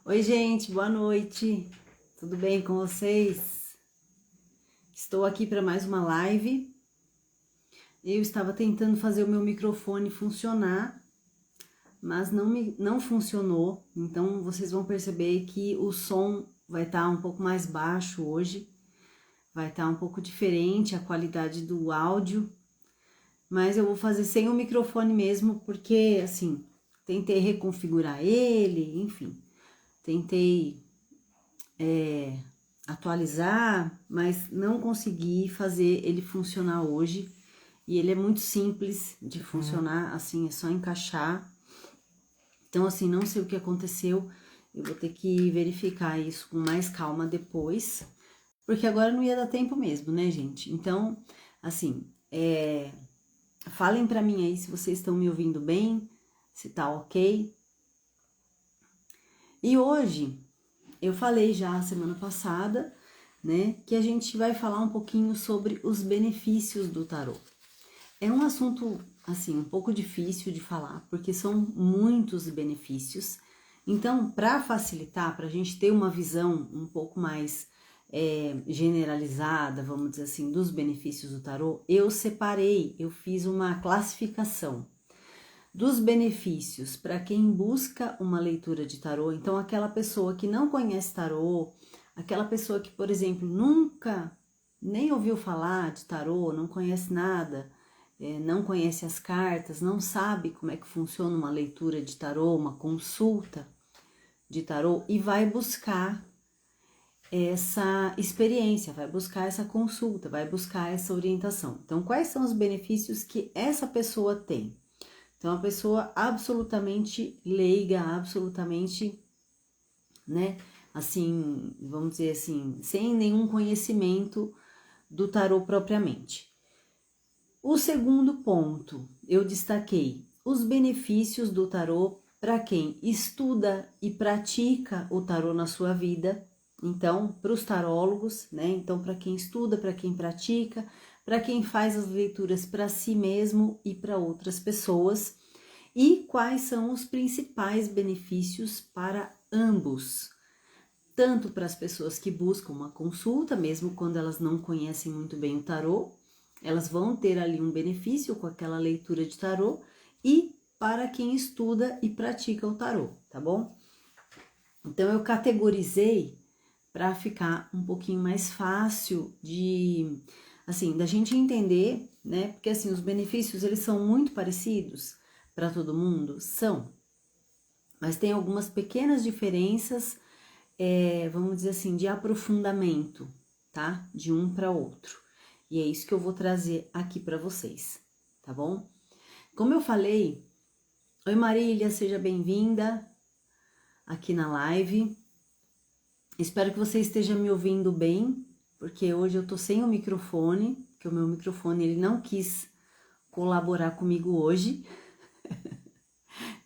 Oi, gente, boa noite. Tudo bem com vocês? Estou aqui para mais uma live. Eu estava tentando fazer o meu microfone funcionar, mas não funcionou. Então vocês vão perceber que o som vai estar um pouco mais baixo hoje. Vai estar um pouco diferente a qualidade do áudio, mas eu vou fazer sem o microfone mesmo, porque assim, tentei reconfigurar ele, enfim. Tentei atualizar, mas não consegui fazer ele funcionar hoje. E ele é muito simples de funcionar, assim, é só encaixar. Então, assim, não sei o que aconteceu. Eu vou ter que verificar isso com mais calma depois, porque agora não ia dar tempo mesmo, né, gente? Então, assim, falem pra mim aí se vocês estão me ouvindo bem, se tá ok. E hoje, eu falei já semana passada, né, que a gente vai falar um pouquinho sobre os benefícios do tarô. É um assunto, assim, um pouco difícil de falar, porque são muitos benefícios. Então, para facilitar, para a gente ter uma visão um pouco mais generalizada, vamos dizer assim, dos benefícios do tarô, eu fiz uma classificação dos benefícios para quem busca uma leitura de tarô. Então, aquela pessoa que não conhece tarô, aquela pessoa que, por exemplo, nunca nem ouviu falar de tarô, não conhece nada, não conhece as cartas, não sabe como é que funciona uma leitura de tarô, uma consulta de tarô, e vai buscar essa experiência, vai buscar essa consulta, vai buscar essa orientação. Então, quais são os benefícios que essa pessoa tem? Então, a pessoa absolutamente leiga, absolutamente, né, assim, vamos dizer assim, sem nenhum conhecimento do tarô propriamente. O segundo ponto, eu destaquei os benefícios do tarô para quem estuda e pratica o tarô na sua vida. Então, para os tarólogos, né? Então, para quem estuda, para quem pratica, para quem faz as leituras para si mesmo e para outras pessoas. E quais são os principais benefícios para ambos? Tanto para as pessoas que buscam uma consulta, mesmo quando elas não conhecem muito bem o tarô, elas vão ter ali um benefício com aquela leitura de tarô, e para quem estuda e pratica o tarô, tá bom? Então eu categorizei para ficar um pouquinho mais fácil de, assim, da gente entender, né? Porque assim, os benefícios eles são muito parecidos para todo mundo, são, mas tem algumas pequenas diferenças, vamos dizer assim, de aprofundamento, tá? De um para outro. E é isso que eu vou trazer aqui para vocês, tá bom? Como eu falei, oi Marília, seja bem-vinda aqui na live. Espero que você esteja me ouvindo bem, porque hoje eu tô sem o microfone, que o meu microfone ele não quis colaborar comigo hoje.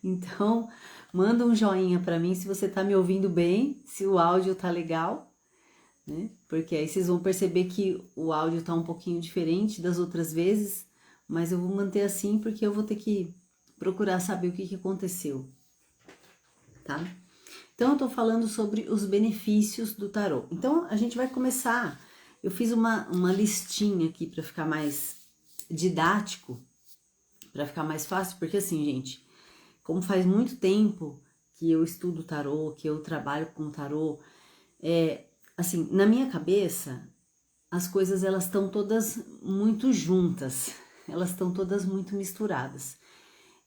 Então, manda um joinha para mim se você tá me ouvindo bem, se o áudio tá legal, né? Porque aí vocês vão perceber que o áudio tá um pouquinho diferente das outras vezes, mas eu vou manter assim porque eu vou ter que procurar saber o que aconteceu, tá? Então, eu tô falando sobre os benefícios do tarô. Então, a gente vai começar. Eu fiz uma listinha aqui para ficar mais didático, para ficar mais fácil, porque assim, gente, como faz muito tempo que eu estudo tarô, que eu trabalho com tarô, assim, na minha cabeça, as coisas elas estão todas muito juntas, elas estão todas muito misturadas.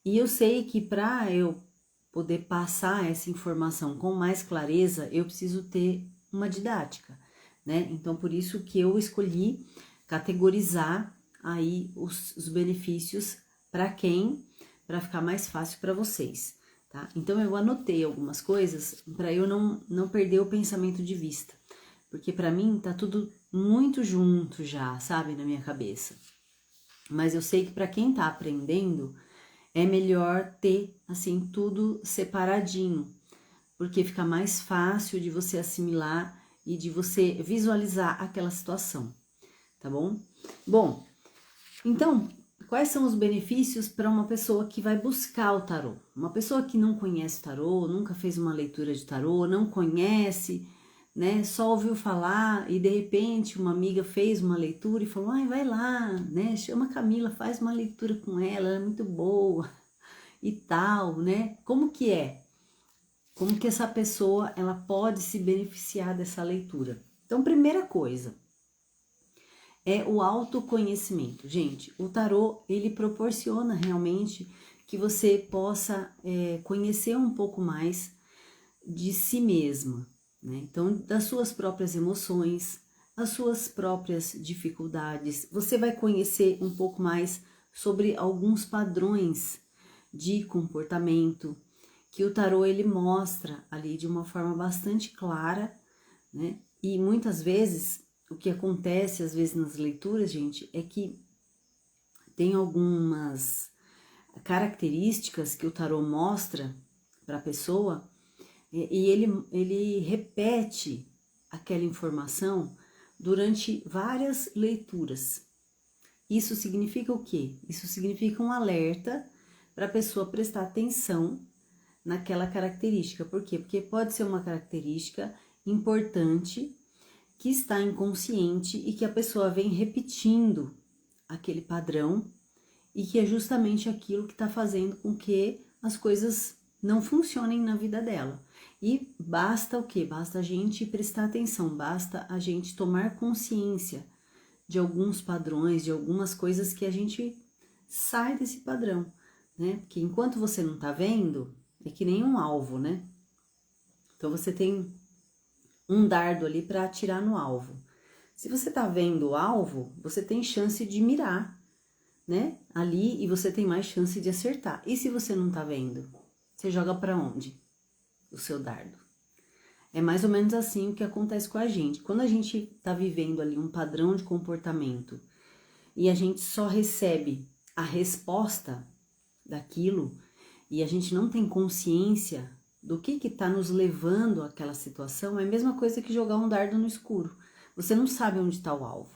E eu sei que para eu poder passar essa informação com mais clareza, eu preciso ter uma didática, né? Então, por isso que eu escolhi categorizar aí os benefícios para quem, para ficar mais fácil para vocês, tá? Então, eu anotei algumas coisas para eu não perder o pensamento de vista, porque para mim tá tudo muito junto já, sabe, na minha cabeça. Mas eu sei que para quem tá aprendendo, é melhor ter, assim, tudo separadinho, porque fica mais fácil de você assimilar e de você visualizar aquela situação, tá bom? Bom, então, quais são os benefícios para uma pessoa que vai buscar o tarô? Uma pessoa que não conhece tarô, nunca fez uma leitura de tarô, não conhece, né? Só ouviu falar e de repente uma amiga fez uma leitura e falou: "Ai, vai lá, né? Chama a Camila, faz uma leitura com ela é muito boa" e tal, né? Como que é? Como que essa pessoa ela pode se beneficiar dessa leitura? Então, primeira coisa é o autoconhecimento. Gente, o tarô, ele proporciona realmente que você possa conhecer um pouco mais de si mesma, né? Então, das suas próprias emoções, as suas próprias dificuldades. Você vai conhecer um pouco mais sobre alguns padrões de comportamento que o tarô ele mostra ali de uma forma bastante clara, né? E muitas vezes o que acontece às vezes nas leituras, gente, é que tem algumas características que o tarô mostra para a pessoa e ele repete aquela informação durante várias leituras. Isso significa o quê? Isso significa um alerta para a pessoa prestar atenção naquela característica. Por quê? Porque pode ser uma característica importante que está inconsciente e que a pessoa vem repetindo aquele padrão e que é justamente aquilo que está fazendo com que as coisas não funcionem na vida dela. E basta o quê? Basta a gente prestar atenção, basta a gente tomar consciência de alguns padrões, de algumas coisas que a gente sai desse padrão, né? Porque enquanto você não tá vendo, é que nem um alvo, né? Então você tem um dardo ali para atirar no alvo. Se você tá vendo o alvo, você tem chance de mirar, né? Ali e você tem mais chance de acertar. E se você não tá vendo, você joga para onde? O seu dardo. É mais ou menos assim o que acontece com a gente. Quando a gente tá vivendo ali um padrão de comportamento e a gente só recebe a resposta daquilo e a gente não tem consciência do que está nos levando àquela situação, é a mesma coisa que jogar um dardo no escuro. Você não sabe onde está o alvo.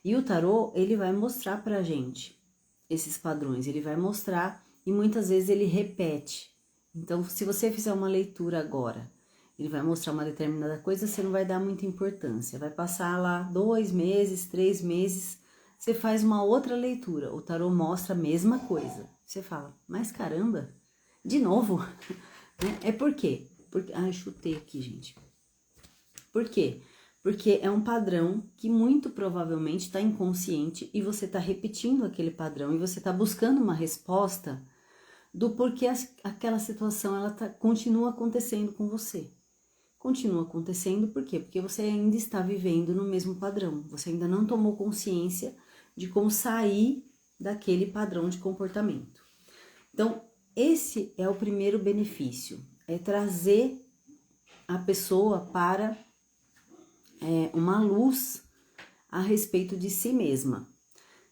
E o tarô, ele vai mostrar pra gente esses padrões, ele vai mostrar e muitas vezes ele repete. Então, se você fizer uma leitura agora, ele vai mostrar uma determinada coisa, você não vai dar muita importância. Vai passar lá 2 meses, 3 meses, você faz uma outra leitura, o tarô mostra a mesma coisa. Você fala, mas caramba, de novo? É por quê? Porque, chutei aqui, gente. Por quê? Porque é um padrão que muito provavelmente está inconsciente e você está repetindo aquele padrão e você está buscando uma resposta do porquê aquela situação ela continua acontecendo com você. Continua acontecendo por quê? Porque você ainda está vivendo no mesmo padrão. Você ainda não tomou consciência de como sair daquele padrão de comportamento. Então, esse é o primeiro benefício, é trazer a pessoa para uma luz a respeito de si mesma.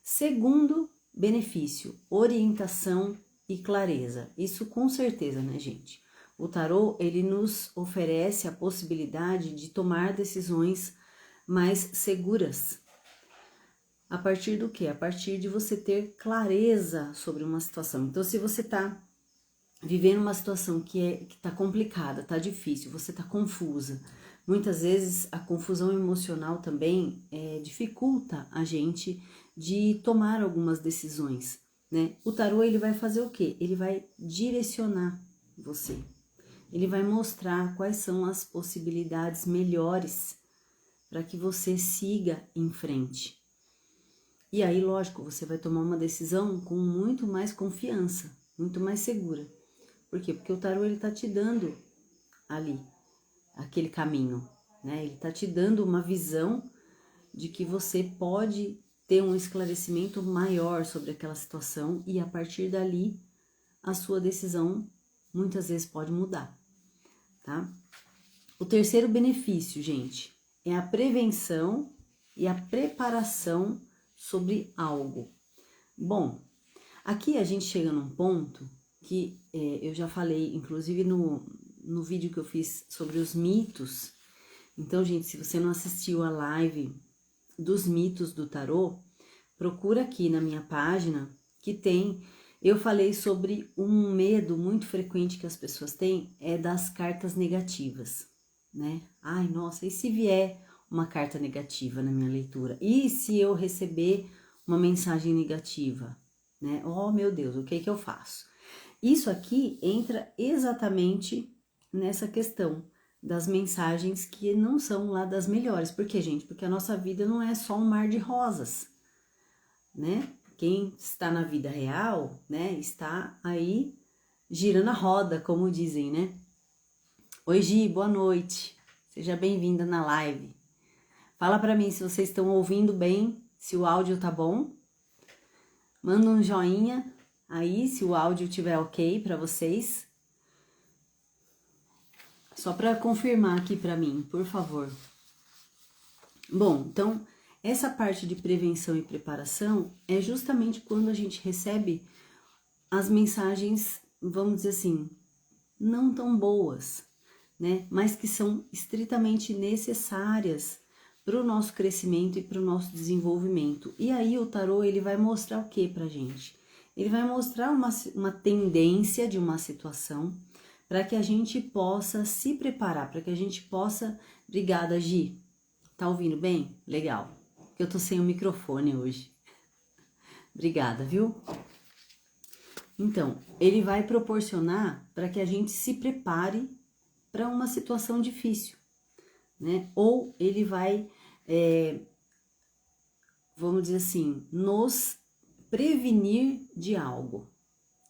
Segundo benefício, orientação e clareza. Isso com certeza, né, gente? O tarô, ele nos oferece a possibilidade de tomar decisões mais seguras. A partir do quê? A partir de você ter clareza sobre uma situação. Então, se você tá vivendo uma situação que tá complicada, tá difícil, você tá confusa, muitas vezes a confusão emocional também dificulta a gente de tomar algumas decisões, né? O tarô, ele vai fazer o quê? Ele vai direcionar você. Ele vai mostrar quais são as possibilidades melhores para que você siga em frente. E aí, lógico, você vai tomar uma decisão com muito mais confiança, muito mais segura. Por quê? Porque o tarô, ele tá te dando ali aquele caminho, né? Ele tá te dando uma visão de que você pode ter um esclarecimento maior sobre aquela situação e a partir dali a sua decisão muitas vezes pode mudar, tá? O terceiro benefício, gente, é a prevenção e a preparação sobre algo. Bom, aqui a gente chega num ponto que eu já falei, inclusive no vídeo que eu fiz sobre os mitos. Então, gente, se você não assistiu a live dos mitos do tarô, procura aqui na minha página que eu falei sobre um medo muito frequente que as pessoas têm, é das cartas negativas, né? Ai, nossa, e se vier uma carta negativa na minha leitura? E se eu receber uma mensagem negativa, né? Oh, meu Deus, o que que eu faço? Isso aqui entra exatamente nessa questão das mensagens que não são lá das melhores. Por quê, gente? Porque a nossa vida não é só um mar de rosas, né? Quem está na vida real, né, está aí girando a roda, como dizem, né? Oi, Gi, boa noite. Seja bem-vinda na live. Fala para mim se vocês estão ouvindo bem, se o áudio tá bom. Manda um joinha aí se o áudio estiver ok para vocês. Só para confirmar aqui para mim, por favor. Bom, então, essa parte de prevenção e preparação é justamente quando a gente recebe as mensagens, vamos dizer assim, não tão boas, né? Mas que são estritamente necessárias para o nosso crescimento e para o nosso desenvolvimento. E aí o tarô, ele vai mostrar o que pra gente? Ele vai mostrar uma tendência de uma situação para que a gente possa se preparar, para que a gente possa... Obrigada, Gi. Tá ouvindo bem? Legal. Eu tô sem o microfone hoje. Obrigada, viu? Então, ele vai proporcionar para que a gente se prepare para uma situação difícil, né? Ou ele vai, vamos dizer assim, nos prevenir de algo.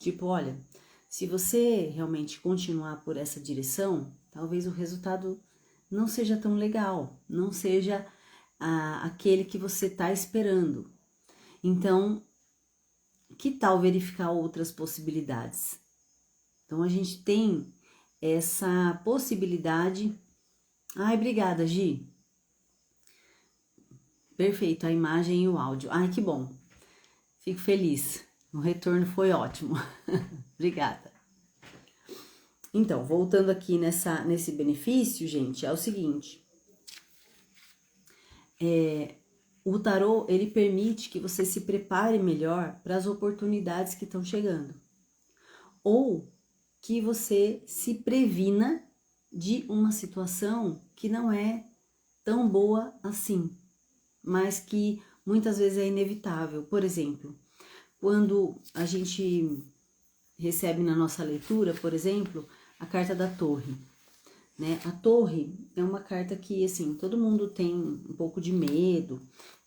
Tipo, olha, se você realmente continuar por essa direção, talvez o resultado não seja tão legal, não seja aquele que você está esperando. Então, que tal verificar outras possibilidades? Então, a gente tem essa possibilidade. Ai, obrigada, Gi. Perfeito, a imagem e o áudio. Ai, que bom. Fico feliz. O retorno foi ótimo. Obrigada. Então, voltando aqui nesse benefício, gente, é o seguinte. O tarô, ele permite que você se prepare melhor para as oportunidades que estão chegando. Ou que você se previna de uma situação que não é tão boa assim, mas que muitas vezes é inevitável. Por exemplo, quando a gente recebe na nossa leitura, por exemplo, a carta da Torre, né? A Torre é uma carta que, assim, todo mundo tem um pouco de medo.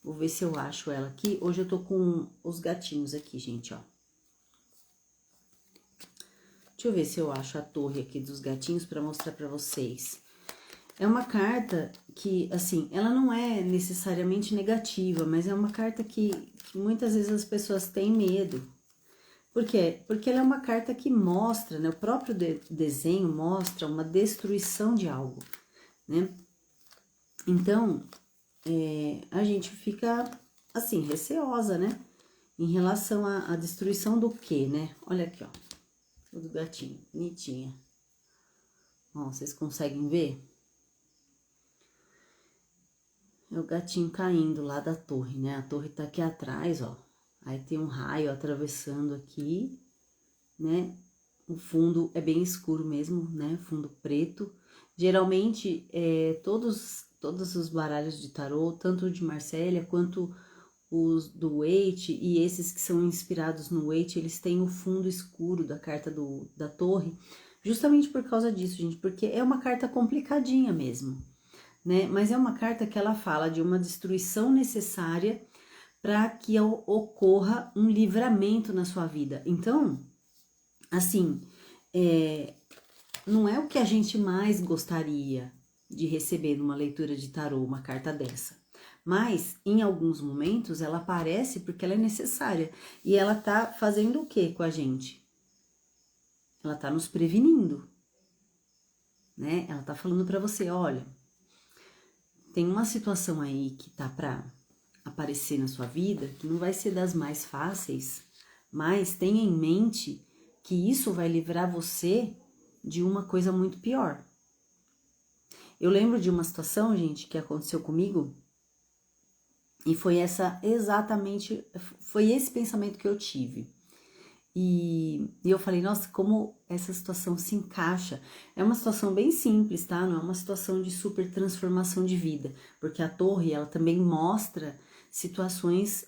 Vou ver se eu acho ela aqui. Hoje eu tô com os gatinhos aqui, gente, ó. Deixa eu ver se eu acho a Torre aqui dos gatinhos para mostrar para vocês. É uma carta que, assim, ela não é necessariamente negativa, mas é uma carta que muitas vezes as pessoas têm medo. Por quê? Porque ela é uma carta que mostra, né? O próprio desenho mostra uma destruição de algo, né? Então, a gente fica, assim, receosa, né? Em relação à destruição do quê, né? Olha aqui, ó. O do gatinho, bonitinha. Ó, vocês conseguem ver? É o gatinho caindo lá da torre, né? A torre tá aqui atrás, ó. Aí tem um raio atravessando aqui, né? O fundo é bem escuro mesmo, né? Fundo preto. Geralmente, todos os baralhos de tarô, tanto de Marsella quanto os do Waite e esses que são inspirados no Waite, eles têm o fundo escuro da carta da torre, justamente por causa disso, gente, porque é uma carta complicadinha mesmo, né? Mas é uma carta que ela fala de uma destruição necessária para que ocorra um livramento na sua vida. Então, assim, não é o que a gente mais gostaria de receber numa leitura de tarô, uma carta dessa. Mas, em alguns momentos, ela aparece porque ela é necessária. E ela tá fazendo o que com a gente? Ela tá nos prevenindo, né? Ela tá falando para você, olha, tem uma situação aí que tá pra aparecer na sua vida, que não vai ser das mais fáceis, mas tenha em mente que isso vai livrar você de uma coisa muito pior. Eu lembro de uma situação, gente, que aconteceu comigo, E foi foi esse pensamento que eu tive. E eu falei, nossa, como essa situação se encaixa. É uma situação bem simples, tá? Não é uma situação de super transformação de vida, porque a torre, ela também mostra situações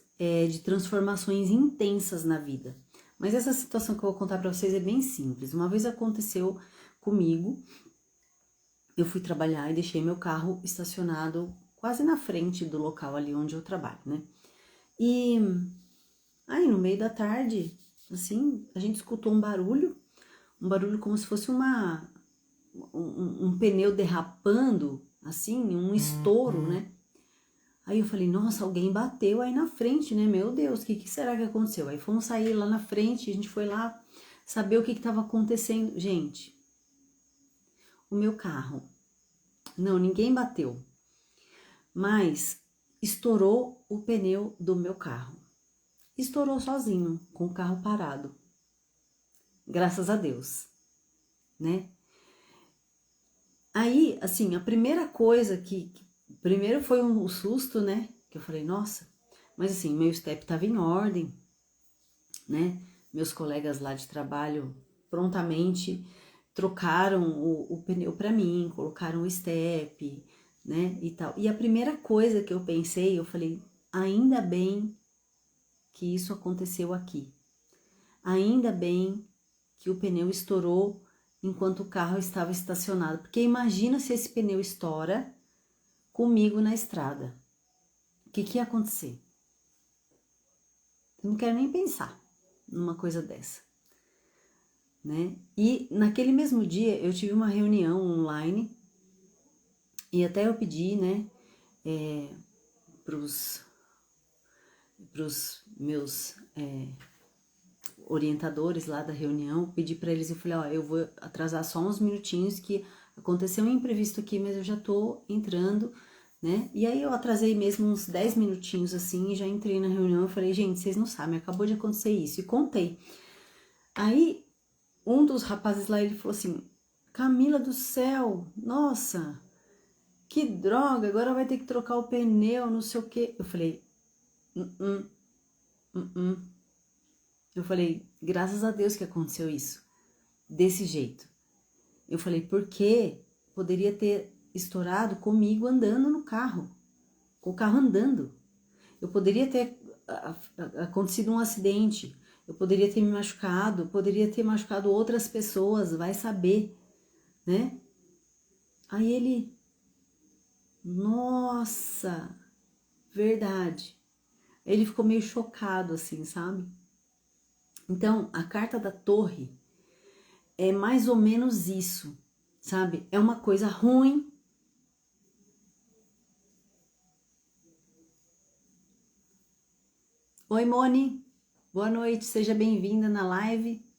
de transformações intensas na vida. Mas essa situação que eu vou contar para vocês é bem simples. Uma vez aconteceu comigo, eu fui trabalhar e deixei meu carro estacionado quase na frente do local ali onde eu trabalho, né? E aí, no meio da tarde, assim, a gente escutou um barulho como se fosse um pneu derrapando, assim, um estouro, né? Aí eu falei, nossa, alguém bateu aí na frente, né? Meu Deus, o que será que aconteceu? Aí fomos sair lá na frente, a gente foi lá saber o que estava acontecendo. Gente, o meu carro, não, ninguém bateu, mas estourou o pneu do meu carro. Estourou sozinho, com o carro parado. Graças a Deus, né? Aí, assim, a primeira coisa primeiro foi um susto, né? Que eu falei, nossa, mas assim, meu step tava em ordem, né? Meus colegas lá de trabalho prontamente trocaram o pneu para mim, colocaram o step, né? E tal. E a primeira coisa que eu pensei, eu falei, ainda bem que isso aconteceu aqui. Ainda bem que o pneu estourou enquanto o carro estava estacionado. Porque imagina se esse pneu estoura comigo na estrada. O que ia acontecer? Eu não quero nem pensar numa coisa dessa, né? E naquele mesmo dia eu tive uma reunião online e até eu pedi, né, pros meus orientadores lá da reunião, pedi para eles, eu falei, ó, eu vou atrasar só uns minutinhos que aconteceu um imprevisto aqui, mas eu já tô entrando, né? E aí eu atrasei mesmo uns 10 minutinhos assim, e já entrei na reunião, eu falei, gente, vocês não sabem, acabou de acontecer isso, e contei. Aí, um dos rapazes lá, ele falou assim, Camila do céu, nossa, que droga, agora vai ter que trocar o pneu, não sei o quê. Eu falei, uh, uh. Eu falei, graças a Deus que aconteceu isso, desse jeito. Eu falei, porque poderia ter estourado comigo andando no carro, com o carro andando. Eu poderia ter acontecido um acidente, eu poderia ter me machucado, poderia ter machucado outras pessoas, vai saber, né? Aí ele, nossa, verdade. Ele ficou meio chocado assim, sabe? Então, a carta da torre é mais ou menos isso, sabe? É uma coisa ruim. Oi, Moni. Boa noite, seja bem-vinda na live.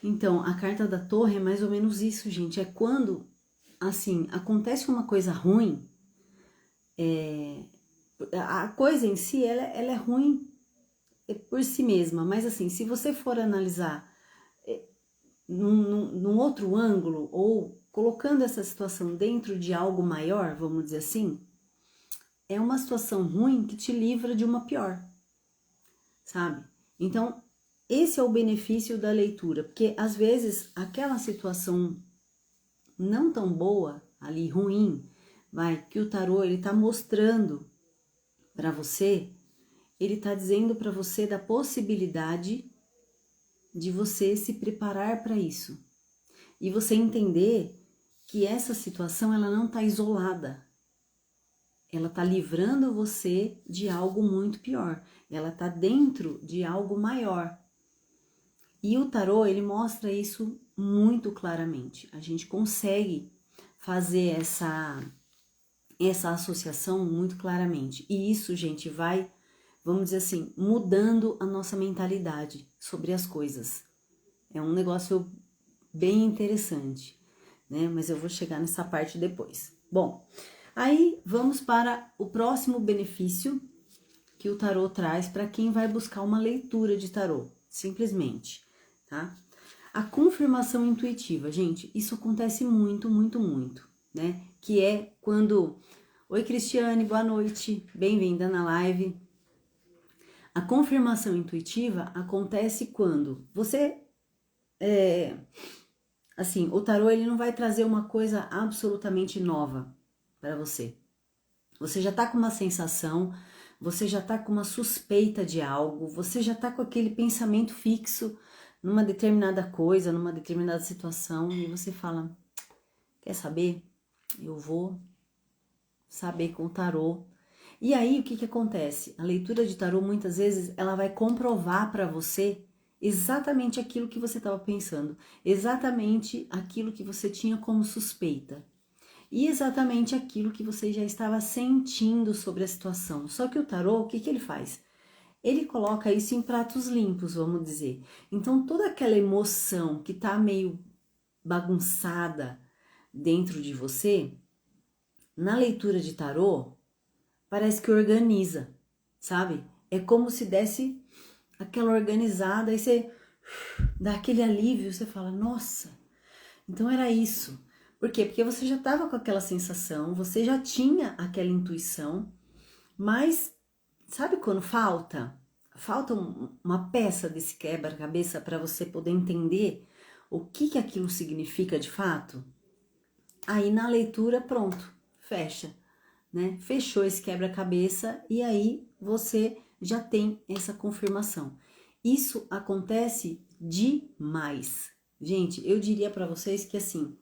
Então, a carta da torre é mais ou menos isso, gente. É quando, assim, acontece uma coisa ruim, a coisa em si, ela é ruim por si mesma, mas assim, se você for analisar num outro ângulo, ou colocando essa situação dentro de algo maior, vamos dizer assim, é uma situação ruim que te livra de uma pior, sabe? Então, esse é o benefício da leitura, porque às vezes aquela situação não tão boa, ali ruim, vai, que o tarô ele tá mostrando para você, ele tá dizendo para você da possibilidade de você se preparar para isso. E você entender que essa situação ela não tá isolada. Ela tá livrando você de algo muito pior. Ela tá dentro de algo maior. E o tarô, ele mostra isso muito claramente. A gente consegue fazer essa associação muito claramente. E isso, gente, vai, vamos dizer assim, mudando a nossa mentalidade sobre as coisas. É um negócio bem interessante, né? Mas eu vou chegar nessa parte depois. Bom, aí vamos para o próximo benefício que o tarô traz para quem vai buscar uma leitura de tarô, simplesmente, tá? A confirmação intuitiva, gente, isso acontece muito, muito, muito, né? Que é quando Oi, Cristiane, boa noite. Bem-vinda na live. A confirmação intuitiva acontece quando você... assim, o tarô ele não vai trazer uma coisa absolutamente nova para você. Você já tá com uma sensação, você já tá com uma suspeita de algo, você já tá com aquele pensamento fixo numa determinada coisa, numa determinada situação, e você fala, quer saber? Eu vou saber com o tarô. E aí, o que que acontece? A leitura de tarô, muitas vezes, ela vai comprovar para você exatamente aquilo que você estava pensando, exatamente aquilo que você tinha como suspeita. E exatamente aquilo que você já estava sentindo sobre a situação. Só que o tarô, o que que ele faz? Ele coloca isso em pratos limpos, vamos dizer. Então, toda aquela emoção que tá meio bagunçada dentro de você, na leitura de tarô, parece que organiza, sabe? É como se desse aquela organizada, aí você dá aquele alívio, você fala, nossa, então era isso. Por quê? Porque você já estava com aquela sensação, você já tinha aquela intuição, mas sabe quando falta? Falta uma peça desse quebra-cabeça para você poder entender o que aquilo significa de fato? Aí na leitura, pronto, fecha, né? Fechou esse quebra-cabeça e aí você já tem essa confirmação. Isso acontece demais. Gente, eu diria para vocês que assim,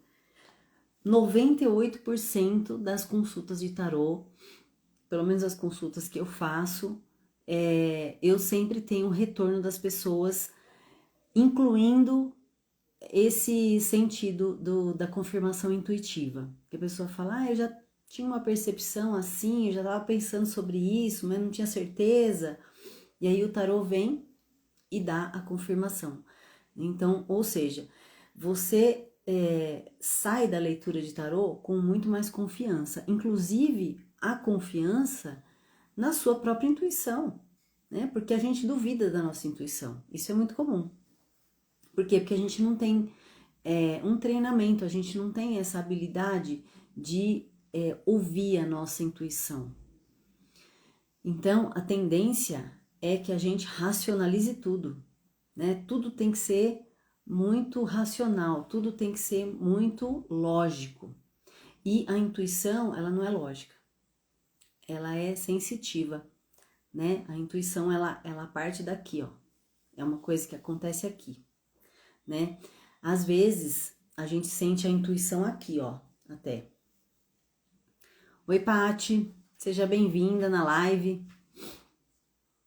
98% das consultas de tarô, pelo menos as consultas que eu faço, eu sempre tenho um retorno das pessoas, incluindo esse sentido da confirmação intuitiva. Que a pessoa fala, eu já tinha uma percepção assim, eu já estava pensando sobre isso, mas não tinha certeza. E aí o tarô vem e dá a confirmação. Então, ou seja, você sai da leitura de tarô com muito mais confiança, inclusive a confiança na sua própria intuição, né? Porque a gente duvida da nossa intuição, isso é muito comum. Por quê? Porque a gente não tem um treinamento, a gente não tem essa habilidade de ouvir a nossa intuição. Então, a tendência é que a gente racionalize tudo, né? Tudo tem que ser muito racional, tudo tem que ser muito lógico. E a intuição, ela não é lógica, ela é sensitiva, né? A intuição, ela parte daqui, ó. É uma coisa que acontece aqui, né? Às vezes, a gente sente a intuição aqui, ó, até. Oi, Pati, seja bem-vinda na live.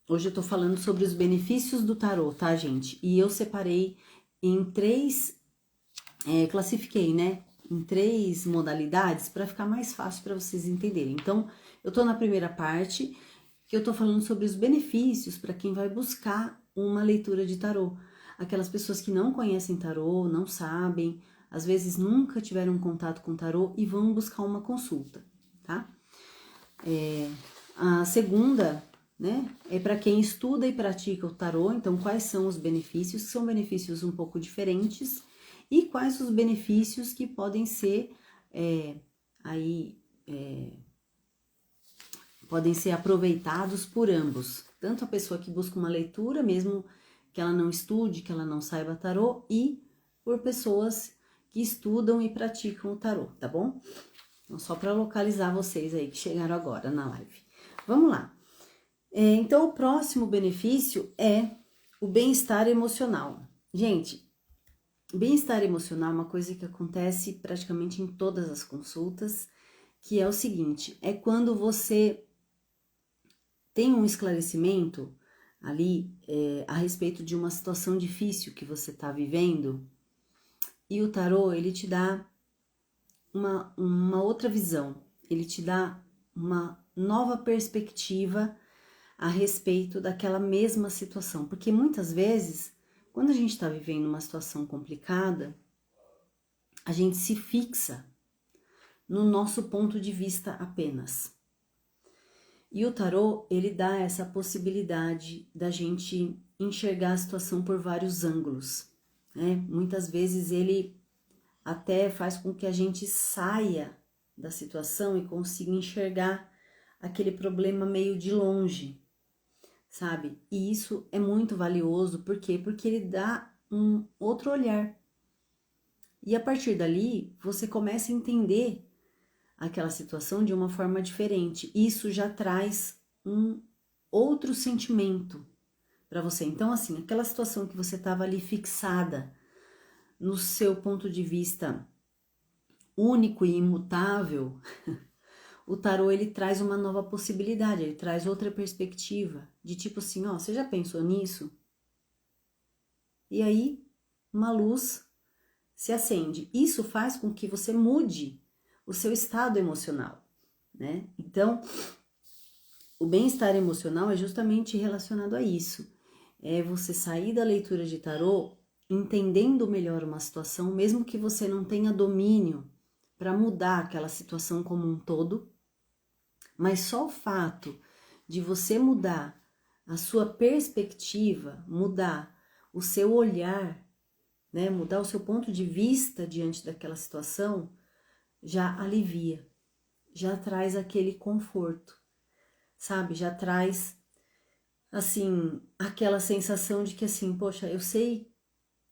Hoje eu tô falando sobre os benefícios do tarô, tá, gente? E eu separei em três, classifiquei, né? Em três modalidades para ficar mais fácil para vocês entenderem. Então, eu tô na primeira parte, que eu tô falando sobre os benefícios para quem vai buscar uma leitura de tarô. Aquelas pessoas que não conhecem tarô, não sabem, às vezes nunca tiveram contato com tarô e vão buscar uma consulta, tá? A segunda, né, é para quem estuda e pratica o tarô, então quais são os benefícios, que são benefícios um pouco diferentes, e quais os benefícios que podem ser podem ser aproveitados por ambos, tanto a pessoa que busca uma leitura, mesmo que ela não estude, que ela não saiba tarô, e por pessoas que estudam e praticam o tarô, tá bom? Então, só para localizar vocês aí que chegaram agora na live. Vamos lá. Então, o próximo benefício é o bem-estar emocional. Gente, bem-estar emocional é uma coisa que acontece praticamente em todas as consultas, que é o seguinte, é quando você tem um esclarecimento ali a respeito de uma situação difícil que você está vivendo, e o tarô, ele te dá uma outra visão, ele te dá uma nova perspectiva a respeito daquela mesma situação, porque muitas vezes, quando a gente está vivendo uma situação complicada, a gente se fixa no nosso ponto de vista apenas. E o tarô, ele dá essa possibilidade da gente enxergar a situação por vários ângulos, né? Muitas vezes ele até faz com que a gente saia da situação e consigo enxergar aquele problema meio de longe, sabe? E isso é muito valioso, por quê? Porque ele dá um outro olhar. E a partir dali, você começa a entender aquela situação de uma forma diferente. Isso já traz um outro sentimento para você. Então, assim, aquela situação que você estava ali fixada no seu ponto de vista único e imutável, o tarô ele traz uma nova possibilidade, ele traz outra perspectiva, de tipo assim, ó, você já pensou nisso? E aí, uma luz se acende. Isso faz com que você mude o seu estado emocional, né? Então, o bem-estar emocional é justamente relacionado a isso. É você sair da leitura de tarô entendendo melhor uma situação, mesmo que você não tenha domínio para mudar aquela situação como um todo, mas só o fato de você mudar a sua perspectiva, mudar o seu olhar, né, mudar o seu ponto de vista diante daquela situação, já alivia, já traz aquele conforto, sabe? Já traz, assim, aquela sensação de que assim, poxa, eu sei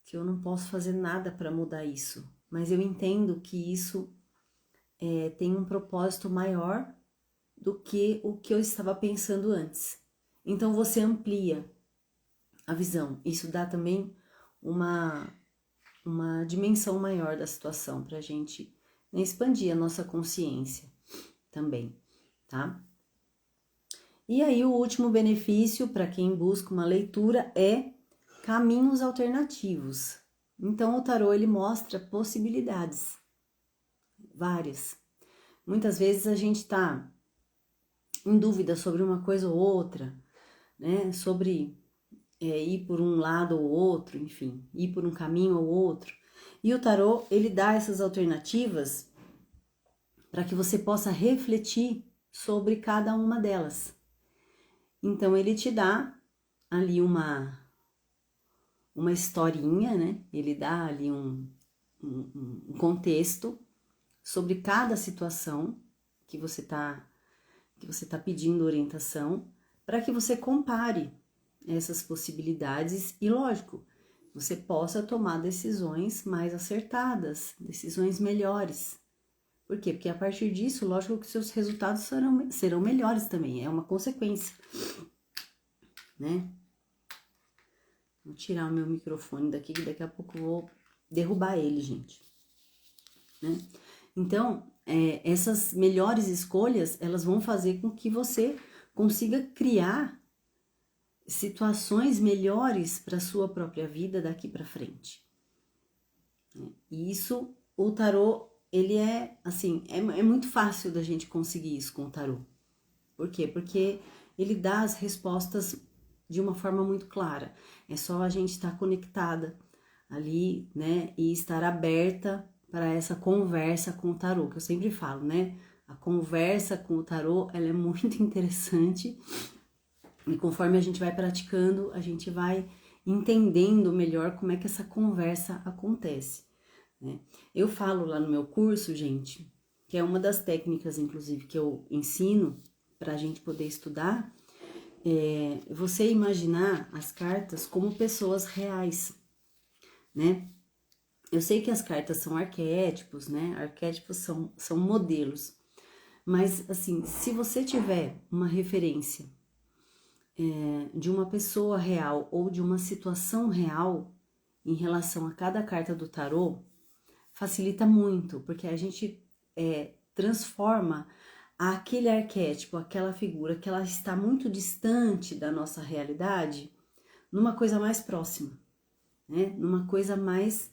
que eu não posso fazer nada para mudar isso, mas eu entendo que isso tem um propósito maior do que o que eu estava pensando antes. Então você amplia a visão. Isso dá também uma dimensão maior da situação para a gente, né, expandir a nossa consciência também, tá? E aí o último benefício para quem busca uma leitura é caminhos alternativos. Então o tarô ele mostra possibilidades, várias. Muitas vezes a gente está em dúvida sobre uma coisa ou outra, né? Sobre ir por um lado ou outro, enfim, ir por um caminho ou outro. E o tarô, ele dá essas alternativas para que você possa refletir sobre cada uma delas. Então, ele te dá ali uma historinha, né? Ele dá ali um contexto sobre cada situação que você tá pedindo orientação, para que você compare essas possibilidades e, lógico, você possa tomar decisões mais acertadas, decisões melhores. Por quê? Porque a partir disso, lógico que seus resultados serão melhores também, é uma consequência, né? Vou tirar o meu microfone daqui, que daqui a pouco eu vou derrubar ele, gente. Né? Então, essas melhores escolhas, elas vão fazer com que você consiga criar situações melhores para sua própria vida daqui para frente. E isso, o tarô, ele é, assim, é muito fácil da gente conseguir isso com o tarô. Por quê? Porque ele dá as respostas de uma forma muito clara. É só a gente estar conectada ali, né, e estar aberta para essa conversa com o tarô, que eu sempre falo, né? A conversa com o tarô, ela é muito interessante. E conforme a gente vai praticando, a gente vai entendendo melhor como é que essa conversa acontece, né? Eu falo lá no meu curso, gente, que é uma das técnicas, inclusive, que eu ensino para a gente poder estudar, você imaginar as cartas como pessoas reais, né? Eu sei que as cartas são arquétipos, né? Arquétipos são modelos, mas, assim, se você tiver uma referência de uma pessoa real ou de uma situação real em relação a cada carta do tarô, facilita muito, porque a gente transforma aquele arquétipo, aquela figura que ela está muito distante da nossa realidade, numa coisa mais próxima, né? Numa coisa mais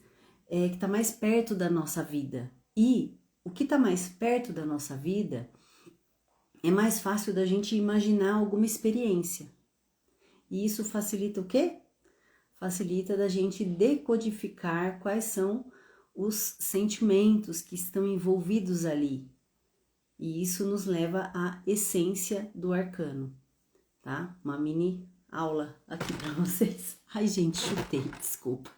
que está mais perto da nossa vida. E o que está mais perto da nossa vida é mais fácil da gente imaginar alguma experiência. E isso facilita o quê? Facilita da gente decodificar quais são os sentimentos que estão envolvidos ali. E isso nos leva à essência do arcano, tá? Uma mini aula aqui para vocês. Ai, gente, chutei, desculpa.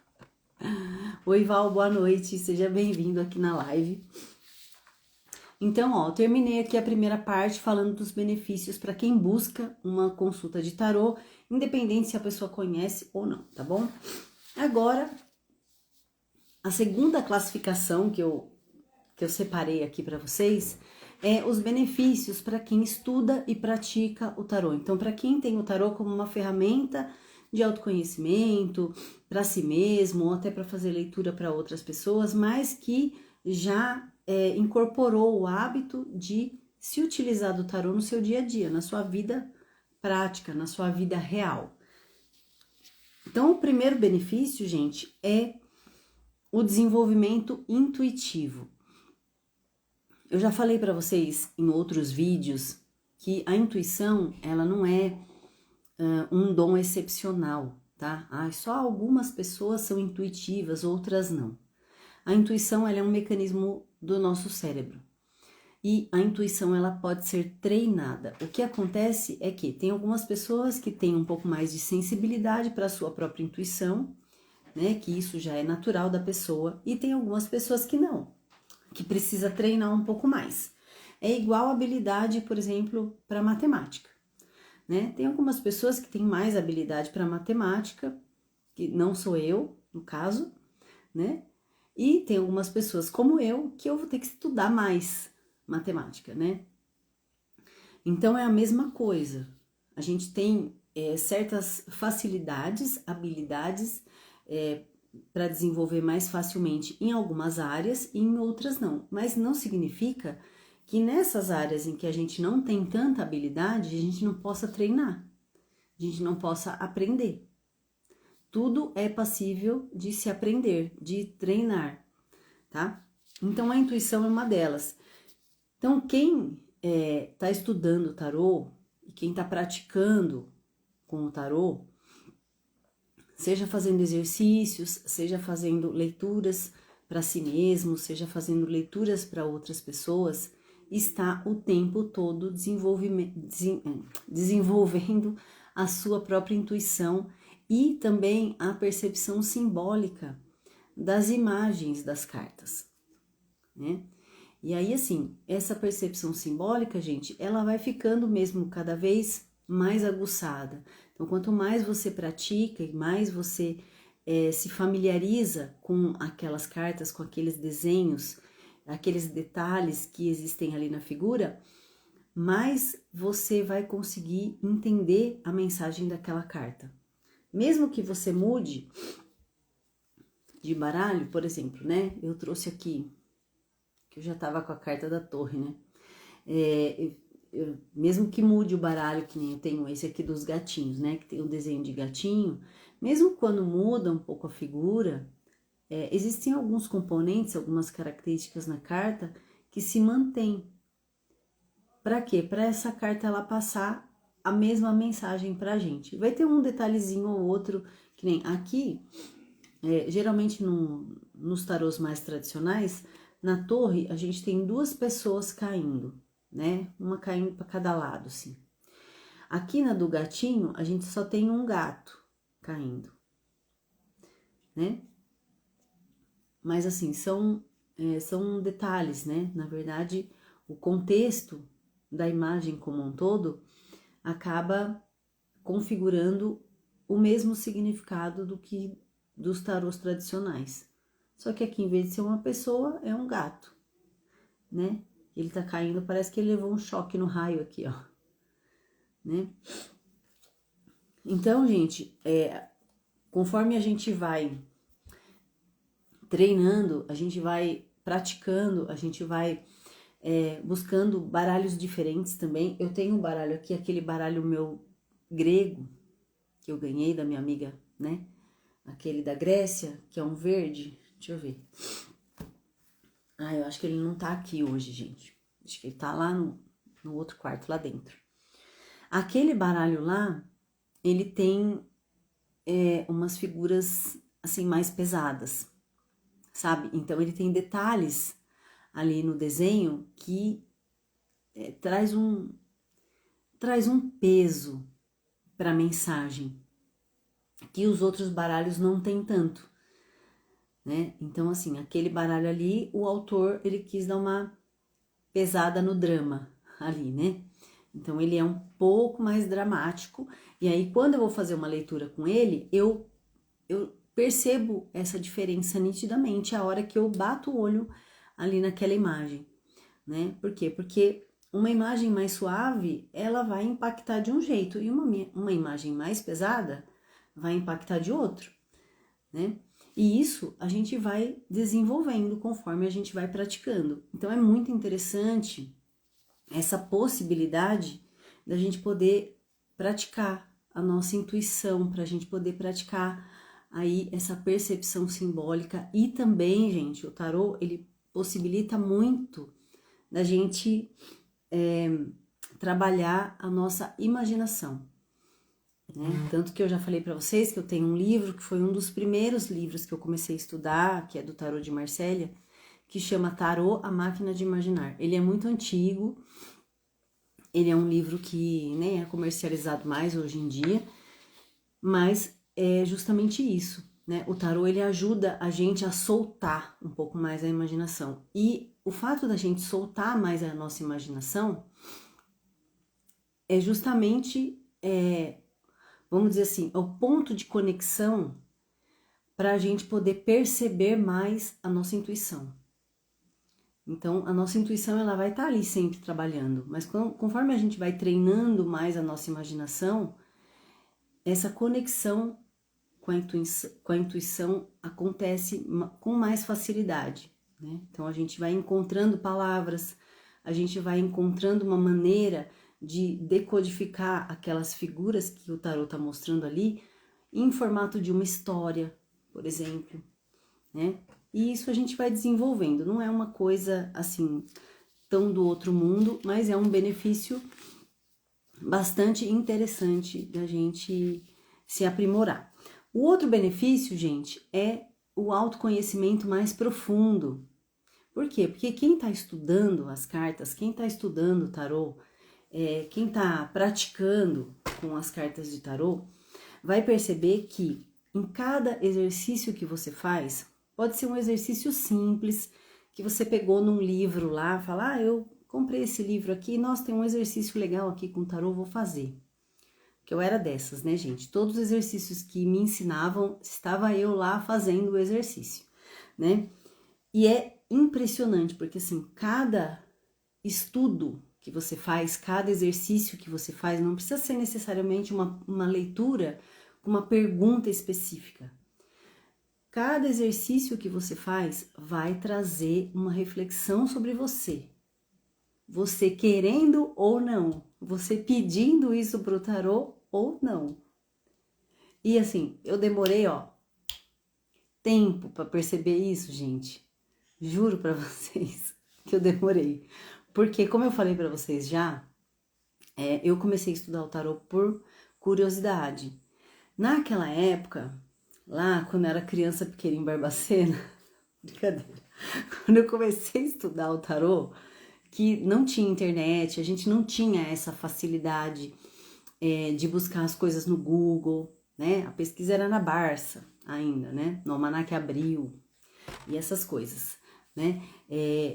Oi, Val, boa noite, seja bem-vindo aqui na live. Então, ó, eu terminei aqui a primeira parte falando dos benefícios para quem busca uma consulta de tarô, independente se a pessoa conhece ou não, tá bom? Agora, a segunda classificação que eu separei aqui para vocês é os benefícios para quem estuda e pratica o tarô. Então, para quem tem o tarô como uma ferramenta de autoconhecimento para si mesmo, ou até para fazer leitura para outras pessoas, mas que já incorporou o hábito de se utilizar do tarô no seu dia a dia, na sua vida prática, na sua vida real. Então, o primeiro benefício, gente, é o desenvolvimento intuitivo. Eu já falei para vocês em outros vídeos que a intuição, ela não é um dom excepcional, tá? Só algumas pessoas são intuitivas, outras não. A intuição, ela é um mecanismo do nosso cérebro. E a intuição, ela pode ser treinada. O que acontece é que tem algumas pessoas que têm um pouco mais de sensibilidade para a sua própria intuição, né? Que isso já é natural da pessoa. E tem algumas pessoas que não, que precisa treinar um pouco mais. É igual habilidade, por exemplo, para matemática, né? Tem algumas pessoas que têm mais habilidade para matemática, que não sou eu, no caso, né? E tem algumas pessoas como eu, que eu vou ter que estudar mais matemática, né? Então, é a mesma coisa. A gente tem certas facilidades, habilidades para desenvolver mais facilmente em algumas áreas e em outras não. Mas não significa que nessas áreas em que a gente não tem tanta habilidade, a gente não possa treinar, a gente não possa aprender. Tudo é passível de se aprender, de treinar, tá? Então, a intuição é uma delas. Então, quem está estudando o tarô e quem está praticando com o tarô, seja fazendo exercícios, seja fazendo leituras para si mesmo, seja fazendo leituras para outras pessoas, está o tempo todo desenvolvendo a sua própria intuição e também a percepção simbólica das imagens das cartas, né? E aí, assim, essa percepção simbólica, gente, ela vai ficando mesmo cada vez mais aguçada. Então, quanto mais você pratica e mais você se familiariza com aquelas cartas, com aqueles desenhos, aqueles detalhes que existem ali na figura, mais você vai conseguir entender a mensagem daquela carta. Mesmo que você mude de baralho, por exemplo, né? Eu trouxe aqui, que eu já tava com a carta da torre, né? Mesmo que mude o baralho, que nem eu tenho esse aqui dos gatinhos, né? Que tem um desenho de gatinho, mesmo quando muda um pouco a figura, existem alguns componentes, algumas características na carta que se mantêm. Para quê? Para essa carta ela passar a mesma mensagem pra gente. Vai ter um detalhezinho ou outro, que nem aqui, geralmente nos tarôs mais tradicionais, na torre a gente tem duas pessoas caindo, né? Uma caindo para cada lado, assim. Aqui na do gatinho, a gente só tem um gato caindo, né? Mas assim, são detalhes, né? Na verdade, o contexto da imagem como um todo acaba configurando o mesmo significado do que dos tarôs tradicionais. Só que aqui, em vez de ser uma pessoa, é um gato, né? Ele tá caindo, parece que ele levou um choque no raio aqui, ó, né? Então, gente, conforme a gente vai treinando, a gente vai praticando, a gente vai buscando baralhos diferentes também. Eu tenho um baralho aqui, aquele baralho meu grego, que eu ganhei da minha amiga, né? Aquele da Grécia, que é um verde. Deixa eu ver. Eu acho que ele não tá aqui hoje, gente. Acho que ele tá lá no outro quarto, lá dentro. Aquele baralho lá, ele tem umas figuras, assim, mais pesadas, sabe? Então, ele tem detalhes ali no desenho que traz um peso para a mensagem que os outros baralhos não tem tanto, né? Então, assim, aquele baralho ali, o autor, ele quis dar uma pesada no drama ali, né? Então ele é um pouco mais dramático, e aí quando eu vou fazer uma leitura com ele, eu percebo essa diferença nitidamente a hora que eu bato o olho ali naquela imagem, né? Por quê? Porque uma imagem mais suave, ela vai impactar de um jeito, e uma imagem mais pesada vai impactar de outro, né? E isso a gente vai desenvolvendo conforme a gente vai praticando. Então é muito interessante essa possibilidade da gente poder praticar a nossa intuição, para a gente poder praticar aí essa percepção simbólica. E também, gente, o tarô, ele possibilita muito da gente trabalhar a nossa imaginação, né? Tanto que eu já falei para vocês que eu tenho um livro que foi um dos primeiros livros que eu comecei a estudar, que é do Tarô de Marsella, que chama Tarô, a Máquina de Imaginar. Ele é muito antigo, ele é um livro que nem é comercializado mais hoje em dia, mas é justamente isso, né? O tarô, ele ajuda a gente a soltar um pouco mais a imaginação. E o fato da gente soltar mais a nossa imaginação é justamente, vamos dizer assim, é o ponto de conexão para a gente poder perceber mais a nossa intuição. Então, a nossa intuição, ela vai estar ali sempre trabalhando, mas conforme a gente vai treinando mais a nossa imaginação, essa conexão com a intuição acontece com mais facilidade, né? Então, a gente vai encontrando palavras, a gente vai encontrando uma maneira de decodificar aquelas figuras que o tarô está mostrando ali em formato de uma história, por exemplo, né? E isso a gente vai desenvolvendo, não é uma coisa assim tão do outro mundo, mas é um benefício bastante interessante da gente se aprimorar. O outro benefício, gente, é o autoconhecimento mais profundo. Por quê? Porque quem está estudando as cartas, quem está estudando o tarô, quem está praticando com as cartas de tarô, vai perceber que em cada exercício que você faz, pode ser um exercício simples, que você pegou num livro lá, fala, eu comprei esse livro aqui, nossa, tem um exercício legal aqui com tarô, vou fazer. Que eu era dessas, né, gente? Todos os exercícios que me ensinavam, estava eu lá fazendo o exercício, né? E é impressionante, porque assim, cada estudo que você faz, cada exercício que você faz, não precisa ser necessariamente uma leitura com uma pergunta específica. Cada exercício que você faz vai trazer uma reflexão sobre você. Você querendo ou não, você pedindo isso pro tarô ou não. E assim, eu demorei, tempo para perceber isso, gente. Juro para vocês que eu demorei. Porque, como eu falei para vocês já, eu comecei a estudar o tarô por curiosidade. Naquela época, lá quando eu era criança pequena em Barbacena, brincadeira, quando eu comecei a estudar o tarô, que não tinha internet, a gente não tinha essa facilidade de buscar as coisas no Google, né? A pesquisa era na Barça ainda, né? No Almanac Abril e essas coisas, né?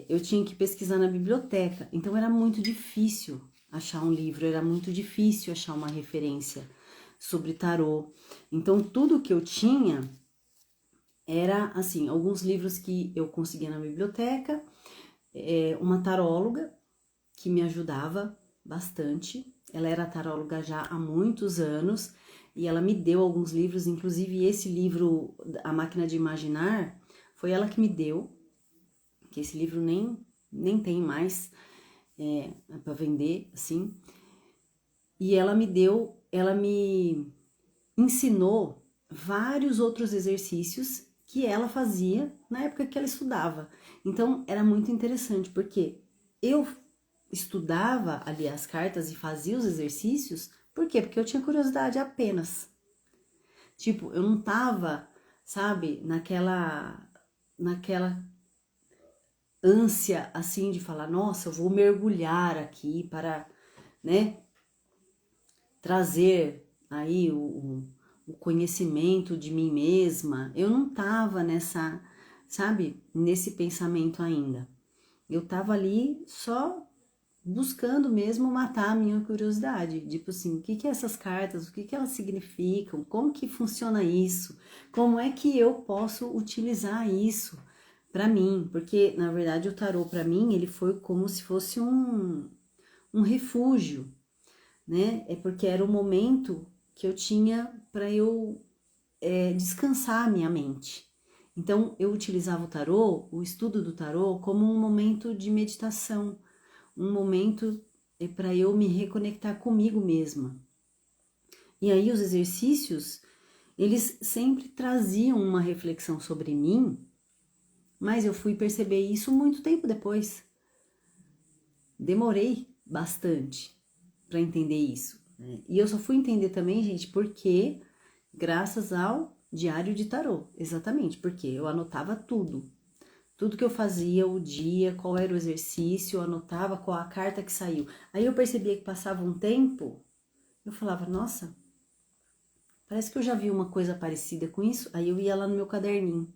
Eu tinha que pesquisar na biblioteca, então era muito difícil achar um livro, era muito difícil achar uma referência sobre tarô. Então tudo que eu tinha era assim, alguns livros que eu conseguia na biblioteca, uma taróloga que me ajudava bastante. Ela era taróloga já há muitos anos e ela me deu alguns livros, inclusive esse livro, A Máquina de Imaginar, foi ela que me deu, que esse livro nem tem mais para vender, assim. E ela me ensinou vários outros exercícios que ela fazia na época que ela estudava. Então, era muito interessante, porque eu estudava ali as cartas e fazia os exercícios, por quê? Porque eu tinha curiosidade apenas. Tipo, eu não tava, sabe, naquela ânsia, assim, de falar, nossa, eu vou mergulhar aqui para, né, trazer aí o conhecimento de mim mesma. Eu não tava nessa, sabe, nesse pensamento ainda. Eu tava ali só buscando mesmo matar a minha curiosidade. Tipo assim, o que que é essas cartas? O que que elas significam? Como que funciona isso? Como é que eu posso utilizar isso para mim? Porque, na verdade, o tarô para mim, ele foi como se fosse um refúgio, né? É porque era o momento que eu tinha para eu descansar a minha mente. Então, eu utilizava o tarô, o estudo do tarô, como um momento de meditação, um momento para eu me reconectar comigo mesma. E aí, os exercícios, eles sempre traziam uma reflexão sobre mim, mas eu fui perceber isso muito tempo depois. Demorei bastante para entender isso, né? E eu só fui entender também, gente, porque graças ao diário de tarô, exatamente, porque eu anotava tudo que eu fazia, o dia, qual era o exercício, eu anotava qual a carta que saiu. Aí eu percebia que passava um tempo, eu falava, nossa, parece que eu já vi uma coisa parecida com isso. Aí eu ia lá no meu caderninho.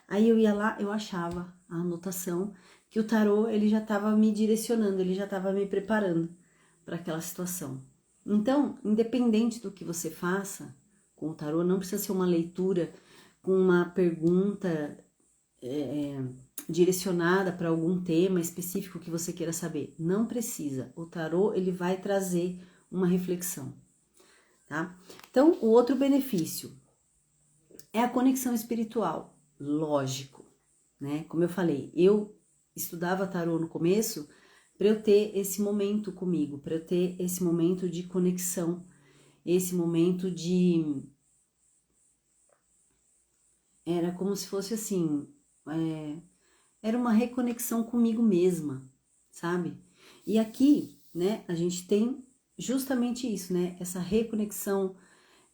Aí eu ia lá, eu achava a anotação que o tarô, ele já estava me direcionando, ele já estava me preparando para aquela situação. Então, independente do que você faça com o tarô, não precisa ser uma leitura com uma pergunta direcionada para algum tema específico que você queira saber. Não precisa. O tarô, ele vai trazer uma reflexão, tá? Então, o outro benefício é a conexão espiritual. Lógico, né? Como eu falei, eu estudava tarô no começo para eu ter esse momento comigo, para eu ter esse momento de conexão, esse momento de... Era como se fosse assim, era uma reconexão comigo mesma, sabe? E aqui, né, a gente tem justamente isso, né? Essa reconexão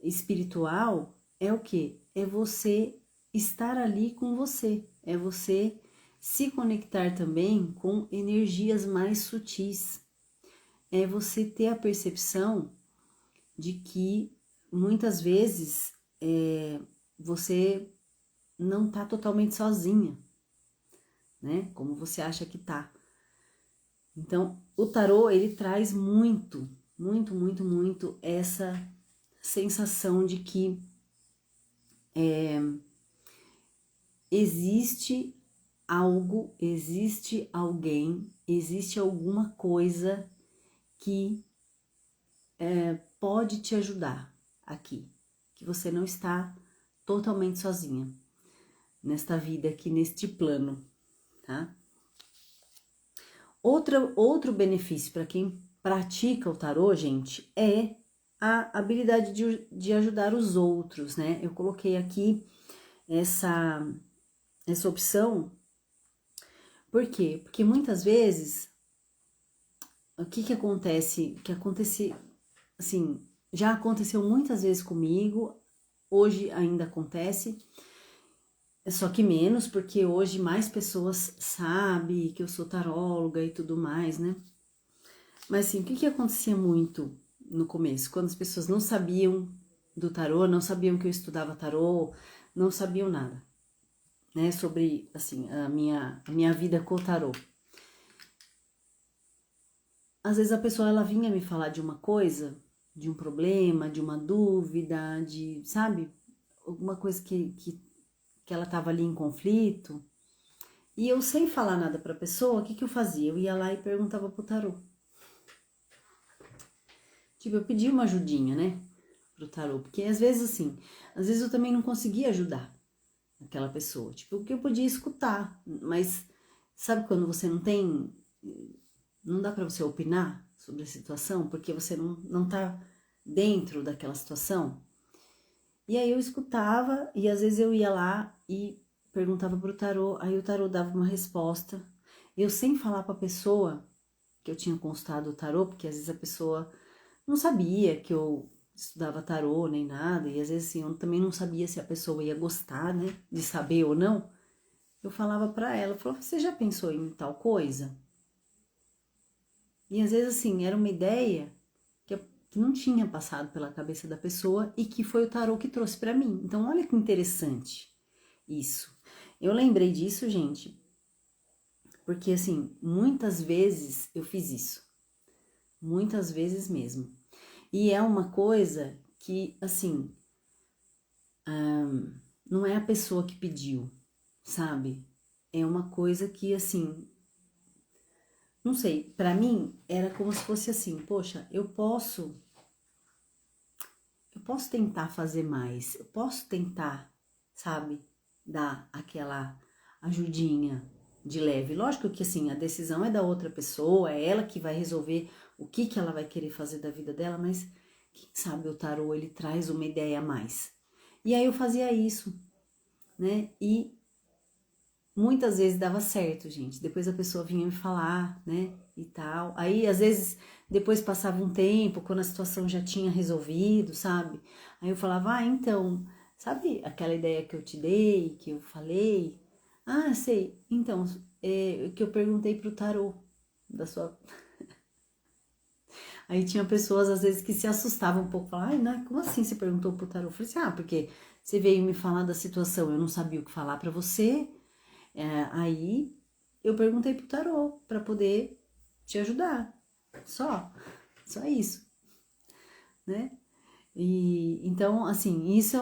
espiritual é o quê? É você estar ali com você, é você se conectar também com energias mais sutis, é você ter a percepção de que muitas vezes você não tá totalmente sozinha, né? Como você acha que tá. Então, o tarô, ele traz muito, muito, muito, muito essa sensação de que existe algo, existe alguém, existe alguma coisa que pode te ajudar aqui, que você não está totalmente sozinha nesta vida aqui, neste plano, tá? Outro benefício para quem pratica o tarô, gente, é a habilidade de ajudar os outros, né? Eu coloquei aqui essa opção. Por quê? Porque muitas vezes, o que acontece? Que acontece, assim, já aconteceu muitas vezes comigo, hoje ainda acontece, só que menos, porque hoje mais pessoas sabem que eu sou taróloga e tudo mais, né? Mas assim, o que acontecia muito no começo? Quando as pessoas não sabiam do tarô, não sabiam que eu estudava tarô, não sabiam nada, né? Sobre, assim, a minha vida com o tarô. Às vezes a pessoa, ela vinha me falar de uma coisa, de um problema, de uma dúvida, de, sabe? Alguma coisa que ela tava ali em conflito. E eu, sem falar nada pra pessoa, o que eu fazia? Eu ia lá e perguntava pro tarô. Tipo, eu pedi uma ajudinha, né? Pro tarô. Porque às vezes, assim, às vezes eu também não conseguia ajudar aquela pessoa. Tipo, o que eu podia escutar. Mas sabe quando você não tem... Não dá pra você opinar sobre a situação, porque você não tá dentro daquela situação? E aí eu escutava, e às vezes eu ia lá e perguntava pro tarô, aí o tarô dava uma resposta. Eu, sem falar pra pessoa que eu tinha consultado o tarô, porque às vezes a pessoa não sabia que eu estudava tarô nem nada, e às vezes assim, eu também não sabia se a pessoa ia gostar, né, de saber ou não. Eu falava pra ela, eu falava, você já pensou em tal coisa? E às vezes assim, era uma ideia que não tinha passado pela cabeça da pessoa e que foi o tarô que trouxe pra mim. Então olha que interessante isso. Eu lembrei disso, gente, Porque, assim, muitas vezes eu fiz isso. Muitas vezes mesmo. E é uma coisa que, assim, não é a pessoa que pediu, sabe? É uma coisa que, assim, não sei, pra mim era como se fosse assim, poxa, eu posso tentar fazer mais, eu posso tentar, sabe, dar aquela ajudinha de leve. Lógico que assim, a decisão é da outra pessoa, é ela que vai resolver o que ela vai querer fazer da vida dela, mas quem sabe o tarô ele traz uma ideia a mais. E aí eu fazia isso, né? E muitas vezes dava certo, gente. Depois a pessoa vinha me falar, né? E tal. Aí, às vezes, depois passava um tempo, quando a situação já tinha resolvido, sabe? Aí eu falava, então, sabe aquela ideia que eu te dei, que eu falei? Ah, sei. Então, que eu perguntei pro tarô da sua. Aí tinha pessoas, às vezes, que se assustavam um pouco, falavam, ai, não, como assim você perguntou pro tarô? Eu falei assim, porque você veio me falar da situação, eu não sabia o que falar pra você. Aí eu perguntei pro tarô para poder te ajudar. Só isso, né? E então, assim, isso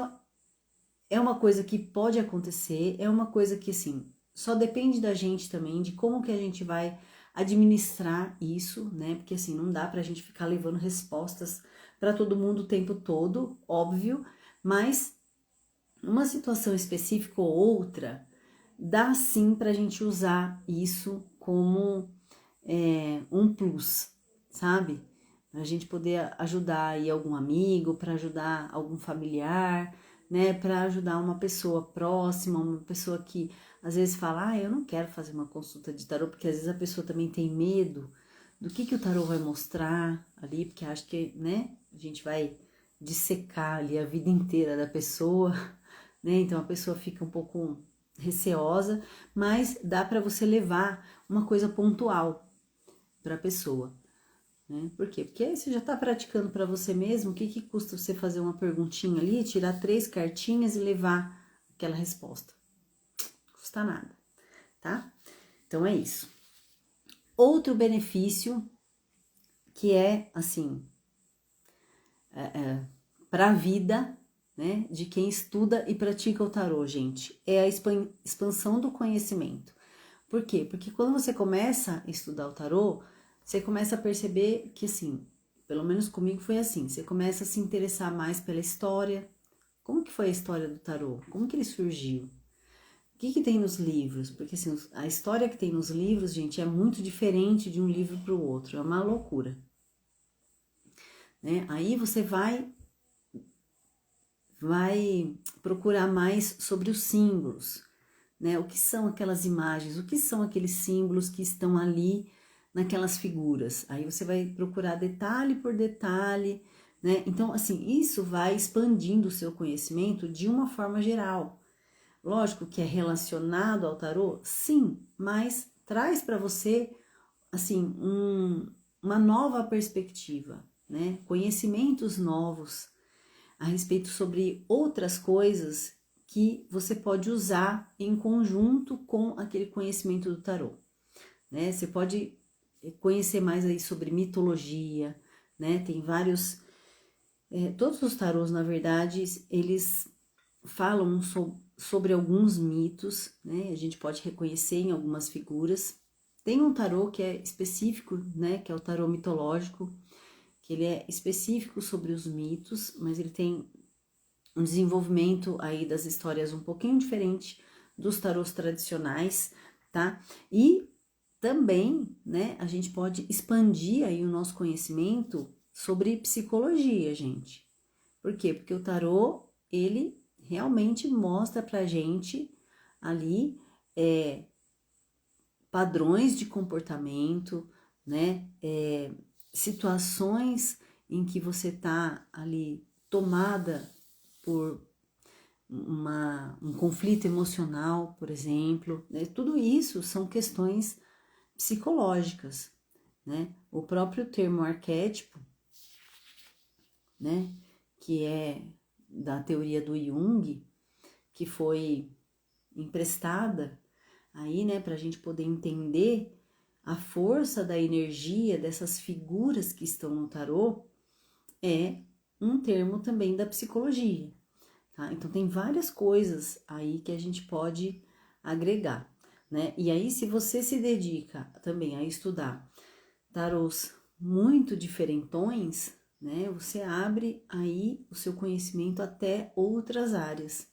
é uma coisa que pode acontecer, é uma coisa que assim, só depende da gente também, de como que a gente vai administrar isso, né? Porque assim, não dá pra gente ficar levando respostas para todo mundo o tempo todo, óbvio, mas uma situação específica ou outra, dá sim para a gente usar isso como um plus, sabe? Para a gente poder ajudar aí algum amigo, para ajudar algum familiar, né? Para ajudar uma pessoa próxima, uma pessoa que às vezes fala, eu não quero fazer uma consulta de tarô, porque às vezes a pessoa também tem medo do que o tarô vai mostrar ali, porque acha que, né? A gente vai dissecar ali a vida inteira da pessoa, né? Então a pessoa fica um pouco receosa, mas dá para você levar uma coisa pontual para a pessoa, né? Por quê? Porque aí você já está praticando para você mesmo, o que custa você fazer uma perguntinha ali, tirar 3 cartinhas e levar aquela resposta? Não custa nada, tá? Então é isso. Outro benefício que é assim, para a vida, né, de quem estuda e pratica o tarô, gente, é a expansão do conhecimento. Por quê? Porque quando você começa a estudar o tarô, você começa a perceber que, assim, pelo menos comigo foi assim, você começa a se interessar mais pela história. Como que foi a história do tarô? Como que ele surgiu? O que tem nos livros? Porque, assim, a história que tem nos livros, gente, é muito diferente de um livro para o outro. É uma loucura, né? Aí você vai procurar mais sobre os símbolos, né? O que são aquelas imagens, o que são aqueles símbolos que estão ali naquelas figuras. Aí você vai procurar detalhe por detalhe, né? Então, assim, isso vai expandindo o seu conhecimento de uma forma geral. Lógico que é relacionado ao tarô, sim, mas traz para você, assim, uma nova perspectiva, né? Conhecimentos novos a respeito sobre outras coisas que você pode usar em conjunto com aquele conhecimento do tarô, né? Você pode conhecer mais aí sobre mitologia, né? Tem vários, todos os tarôs, na verdade, eles falam sobre alguns mitos, né? A gente pode reconhecer em algumas figuras. Tem um tarô que é específico, né? Que é o tarô mitológico, que ele é específico sobre os mitos, mas ele tem um desenvolvimento aí das histórias um pouquinho diferente dos tarôs tradicionais, tá? E também, né, a gente pode expandir aí o nosso conhecimento sobre psicologia, gente. Por quê? Porque o tarô, ele realmente mostra pra gente ali padrões de comportamento, né? Situações em que você tá ali tomada por um conflito emocional, por exemplo, né? Tudo isso são questões psicológicas, né? O próprio termo arquétipo, né? Que é da teoria do Jung, que foi emprestada aí, né, para a gente poder entender a força da energia dessas figuras que estão no tarô, é um termo também da psicologia, tá? Então tem várias coisas aí que a gente pode agregar, né? E aí, se você se dedica também a estudar tarôs muito diferentões, né? Você abre aí o seu conhecimento até outras áreas,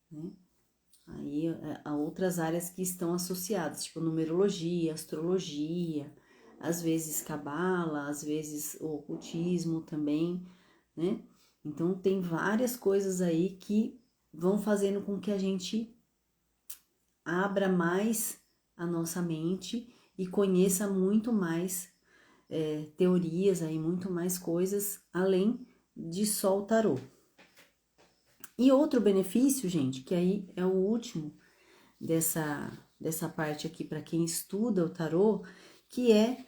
né? Aí há outras áreas que estão associadas, tipo numerologia, astrologia, às vezes cabala, às vezes o ocultismo também, né? Então tem várias coisas aí que vão fazendo com que a gente abra mais a nossa mente e conheça muito mais teorias aí, muito mais coisas além de só o tarô. E outro benefício, gente, que aí é o último dessa parte aqui para quem estuda o tarô, que é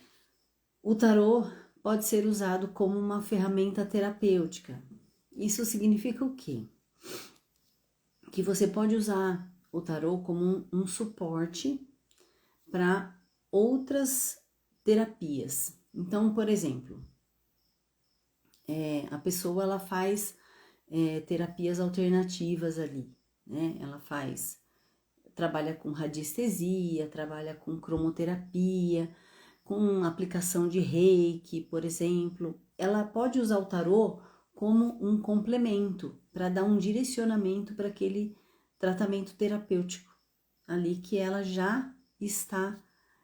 o tarô pode ser usado como uma ferramenta terapêutica. Isso significa o quê? Que você pode usar o tarô como um suporte para outras terapias. Então, por exemplo, a pessoa ela faz terapias alternativas ali, né? Ela trabalha com radiestesia, trabalha com cromoterapia, com aplicação de reiki, por exemplo. Ela pode usar o tarô como um complemento para dar um direcionamento para aquele tratamento terapêutico ali que ela já está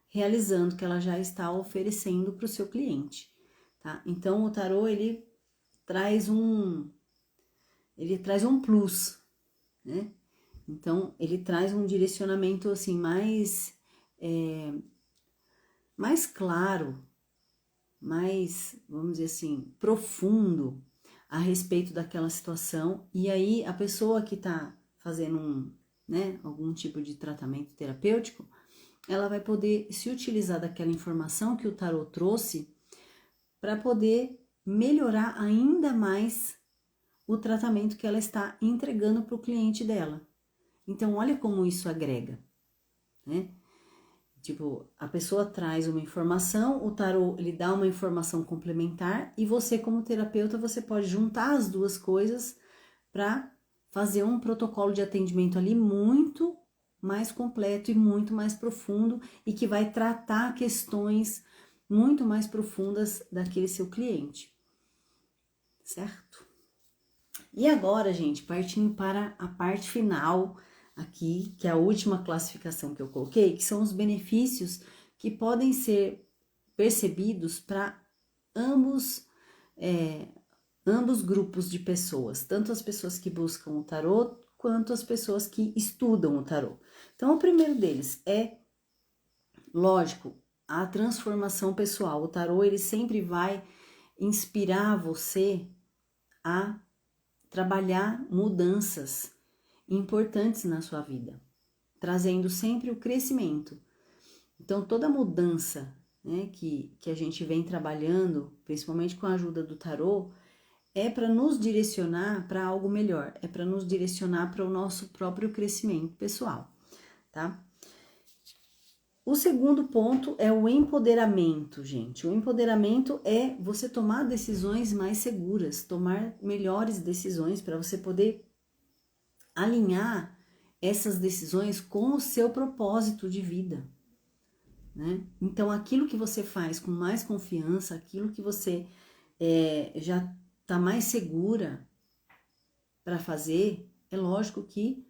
realizando, que ela já está oferecendo para o seu cliente, tá? Então o tarô ele traz um plus, né? Então ele traz um direcionamento assim mais claro, mais, vamos dizer assim, profundo a respeito daquela situação, e aí a pessoa que está fazendo algum tipo de tratamento terapêutico, ela vai poder se utilizar daquela informação que o tarô trouxe para poder melhorar ainda mais o tratamento que ela está entregando para o cliente dela. Então, olha como isso agrega, né? Tipo, a pessoa traz uma informação, o tarô ele dá uma informação complementar e você como terapeuta, você pode juntar as duas coisas para fazer um protocolo de atendimento ali muito mais completo e muito mais profundo e que vai tratar questões muito mais profundas daquele seu cliente, certo? E agora, gente, partindo para a parte final aqui, que é a última classificação que eu coloquei, que são os benefícios que podem ser percebidos para ambos grupos de pessoas, tanto as pessoas que buscam o tarô, quanto as pessoas que estudam o tarô. Então, o primeiro deles é, lógico, a transformação pessoal. O tarô, ele sempre vai inspirar você a trabalhar mudanças importantes na sua vida, trazendo sempre o crescimento. Então, toda mudança, né, que a gente vem trabalhando, principalmente com a ajuda do tarô, é para nos direcionar para algo melhor, é para nos direcionar para o nosso próprio crescimento pessoal, tá? O segundo ponto é o empoderamento, gente. O empoderamento é você tomar decisões mais seguras, tomar melhores decisões para você poder alinhar essas decisões com o seu propósito de vida, né? Então, aquilo que você faz com mais confiança, aquilo que você já está mais segura para fazer, é lógico que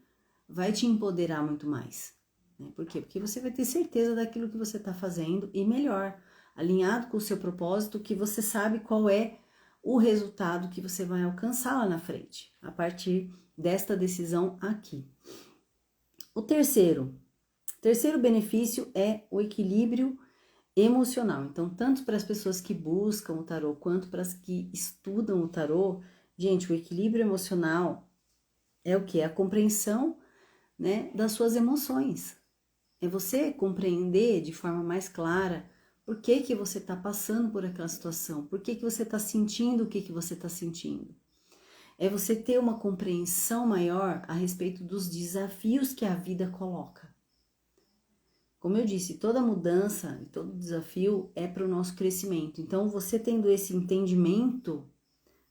vai te empoderar muito mais. Né? Por quê? Porque você vai ter certeza daquilo que você está fazendo e melhor, alinhado com o seu propósito, que você sabe qual é o resultado que você vai alcançar lá na frente, a partir desta decisão aqui. O terceiro benefício é o equilíbrio emocional. Então, tanto para as pessoas que buscam o tarô, quanto para as que estudam o tarô, gente, o equilíbrio emocional é o que? É a compreensão, né, das suas emoções. É você compreender de forma mais clara por que você está passando por aquela situação, por que você está sentindo o que você está sentindo. É você ter uma compreensão maior a respeito dos desafios que a vida coloca. Como eu disse, toda mudança e todo desafio é para o nosso crescimento. Então, você tendo esse entendimento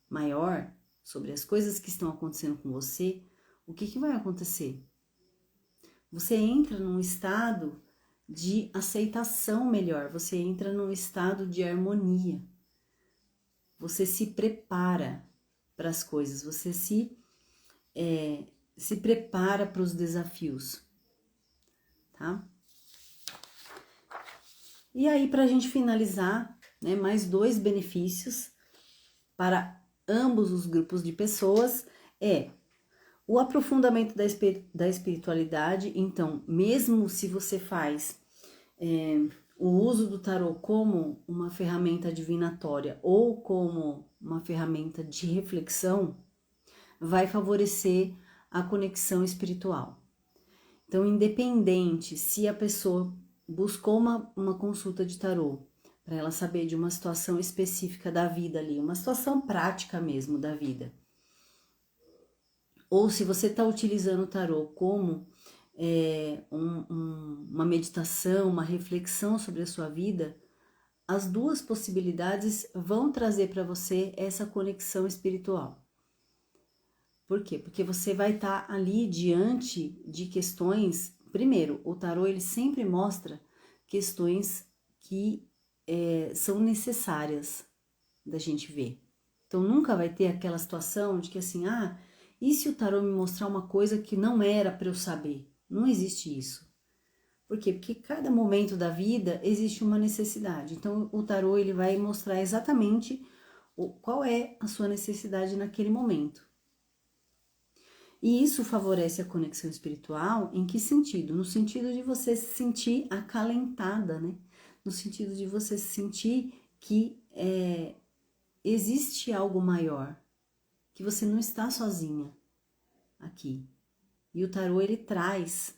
maior sobre as coisas que estão acontecendo com você, o que vai acontecer? Você entra num estado de aceitação melhor, você entra num estado de harmonia. Você se prepara para as coisas, você se prepara para os desafios, tá? E aí, para a gente finalizar, né, mais 2 benefícios para ambos os grupos de pessoas é o aprofundamento da espiritualidade. Então, mesmo se você faz o uso do tarô como uma ferramenta divinatória ou como uma ferramenta de reflexão, vai favorecer a conexão espiritual. Então, independente se a pessoa buscou uma consulta de tarô para ela saber de uma situação específica da vida ali, uma situação prática mesmo da vida, ou se você está utilizando o tarô como uma meditação, uma reflexão sobre a sua vida, as 2 possibilidades vão trazer para você essa conexão espiritual. Por quê? Porque você vai estar ali diante de questões. Primeiro, o tarô ele sempre mostra questões que são necessárias da gente ver. Então nunca vai ter aquela situação de que assim, e se o tarô me mostrar uma coisa que não era para eu saber? Não existe isso. Por quê? Porque cada momento da vida existe uma necessidade. Então o tarô ele vai mostrar exatamente qual é a sua necessidade naquele momento. E isso favorece a conexão espiritual em que sentido? No sentido de você se sentir acalentada, né? No sentido de você se sentir que existe algo maior, que você não está sozinha aqui. E o tarô ele traz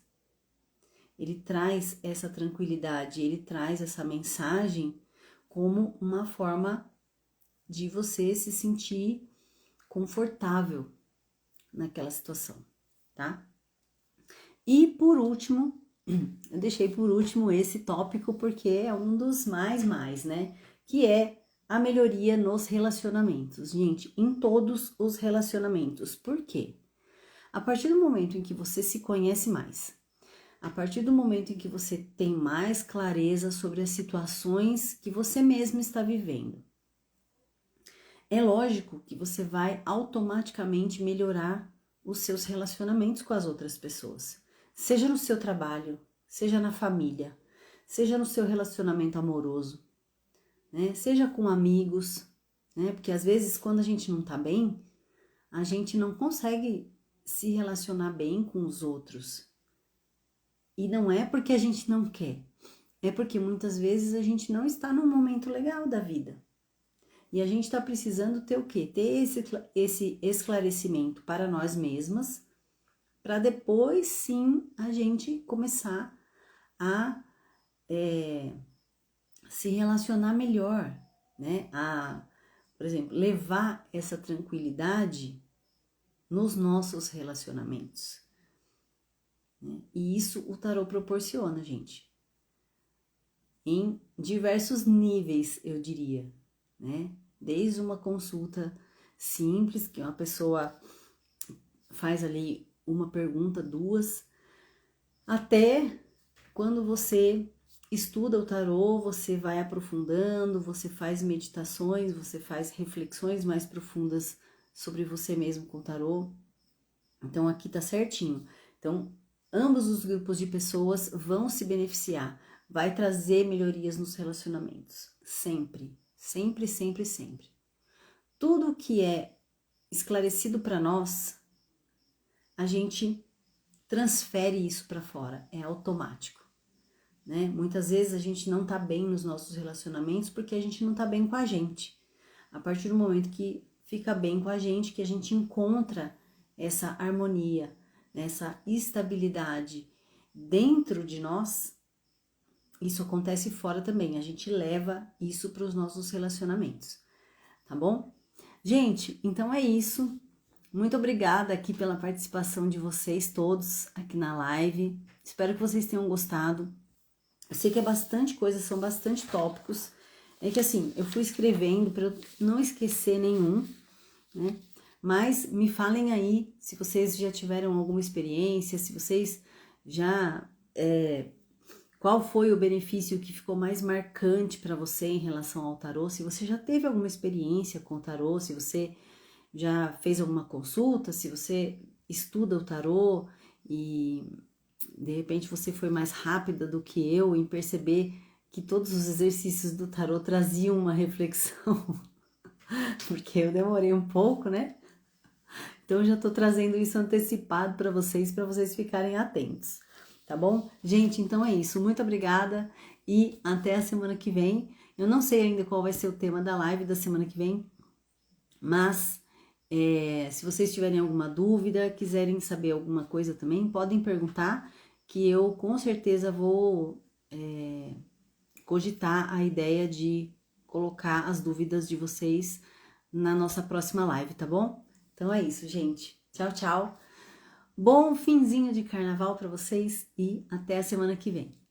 essa tranquilidade, ele traz essa mensagem como uma forma de você se sentir confortável naquela situação, tá? E por último, eu deixei por último esse tópico porque é um dos mais, né? Que é a melhoria nos relacionamentos. Gente, em todos os relacionamentos. Por quê? A partir do momento em que você se conhece mais, a partir do momento em que você tem mais clareza sobre as situações que você mesmo está vivendo, é lógico que você vai automaticamente melhorar os seus relacionamentos com as outras pessoas. Seja no seu trabalho, seja na família, seja no seu relacionamento amoroso, né? Seja com amigos, né? Porque às vezes quando a gente não tá bem, a gente não consegue se relacionar bem com os outros. E não é porque a gente não quer, é porque muitas vezes a gente não está num momento legal da vida. E a gente está precisando ter o quê? Ter esse esclarecimento para nós mesmas, para depois sim a gente começar a se relacionar melhor, né? Por exemplo, levar essa tranquilidade nos nossos relacionamentos. Né? E isso o tarô proporciona, gente. Em diversos níveis, eu diria, né? Desde uma consulta simples, que uma pessoa faz ali uma pergunta, 2, até quando você estuda o tarô, você vai aprofundando, você faz meditações, você faz reflexões mais profundas sobre você mesmo com o tarô. Então aqui tá certinho. Então, ambos os grupos de pessoas vão se beneficiar, vai trazer melhorias nos relacionamentos, sempre. Sempre, sempre, sempre. Tudo que é esclarecido para nós, a gente transfere isso para fora, é automático, né? Muitas vezes a gente não tá bem nos nossos relacionamentos porque a gente não tá bem com a gente. A partir do momento que fica bem com a gente, que a gente encontra essa harmonia, essa estabilidade dentro de nós, isso acontece fora também, a gente leva isso para os nossos relacionamentos, tá bom? Gente, então é isso. Muito obrigada aqui pela participação de vocês todos aqui na live. Espero que vocês tenham gostado. Eu sei que é bastante coisa, são bastante tópicos. É que assim, eu fui escrevendo para eu não esquecer nenhum, né? Mas me falem aí se vocês já tiveram alguma experiência, se vocês já. Qual foi o benefício que ficou mais marcante para você em relação ao tarô? Se você já teve alguma experiência com o tarô, se você já fez alguma consulta, se você estuda o tarô e de repente você foi mais rápida do que eu em perceber que todos os exercícios do tarô traziam uma reflexão, porque eu demorei um pouco, né? Então eu já tô trazendo isso antecipado para vocês ficarem atentos, tá bom? Gente, então é isso. Muito obrigada e até a semana que vem. Eu não sei ainda qual vai ser o tema da live da semana que vem, mas se vocês tiverem alguma dúvida, quiserem saber alguma coisa também, podem perguntar, que eu com certeza vou cogitar a ideia de colocar as dúvidas de vocês na nossa próxima live, tá bom? Então é isso, gente. Tchau, tchau. Bom finzinho de carnaval para vocês e até a semana que vem.